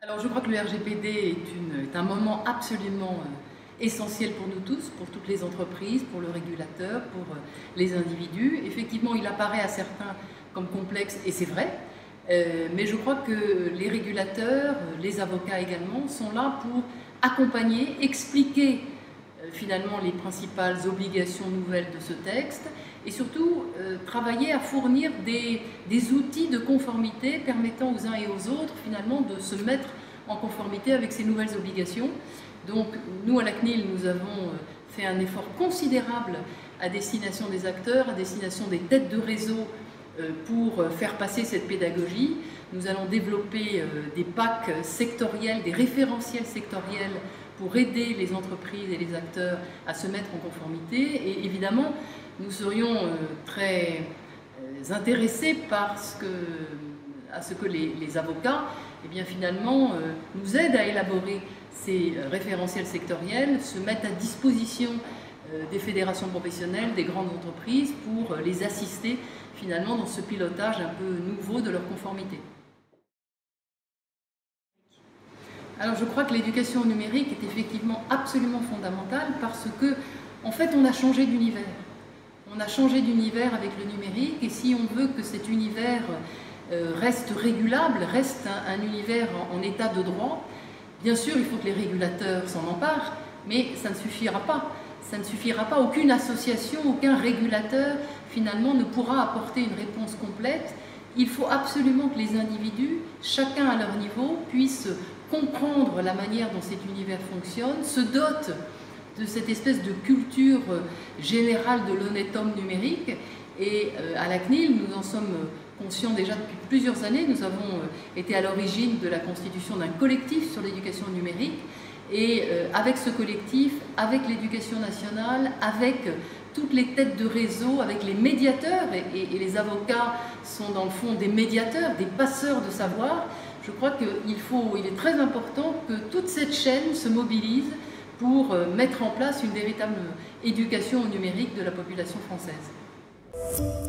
Alors je crois que le RGPD est un moment absolument essentiel pour nous tous, pour toutes les entreprises, pour le régulateur, pour les individus. Effectivement, il apparaît à certains comme complexe, et c'est vrai, mais je crois que les régulateurs, les avocats également, sont là pour accompagner, expliquer finalement les principales obligations nouvelles de ce texte et surtout travailler à fournir des outils de conformité permettant aux uns et aux autres finalement de se mettre en conformité avec ces nouvelles obligations. Donc nous à la CNIL, nous avons fait un effort considérable à destination des acteurs, à destination des têtes de réseau pour faire passer cette pédagogie. Nous allons développer des packs sectoriels, des référentiels sectoriels pour aider les entreprises et les acteurs à se mettre en conformité. Et évidemment, nous serions très intéressés à ce que les avocats finalement, nous aident à élaborer ces référentiels sectoriels, se mettent à disposition des fédérations professionnelles, des grandes entreprises pour les assister finalement dans ce pilotage un peu nouveau de leur conformité. Alors je crois que l'éducation au numérique est effectivement absolument fondamentale parce que, en fait, on a changé d'univers. On a changé d'univers avec le numérique et si on veut que cet univers reste régulable, reste un univers en état de droit, bien sûr il faut que les régulateurs s'en emparent, mais ça ne suffira pas. Ça ne suffira pas, aucune association, aucun régulateur finalement ne pourra apporter une réponse complète. Il faut absolument que les individus, chacun à leur niveau, puissent comprendre la manière dont cet univers fonctionne, se dotent de cette espèce de culture générale de l'honnête homme numérique. Et à la CNIL, nous en sommes conscients déjà depuis plusieurs années. Nous avons été à l'origine de la constitution d'un collectif sur l'éducation numérique. Et avec ce collectif, avec l'éducation nationale, avec toutes les têtes de réseau, avec les médiateurs, et les avocats sont dans le fond des médiateurs, des passeurs de savoir, je crois qu'il est très important que toute cette chaîne se mobilise pour mettre en place une véritable éducation au numérique de la population française.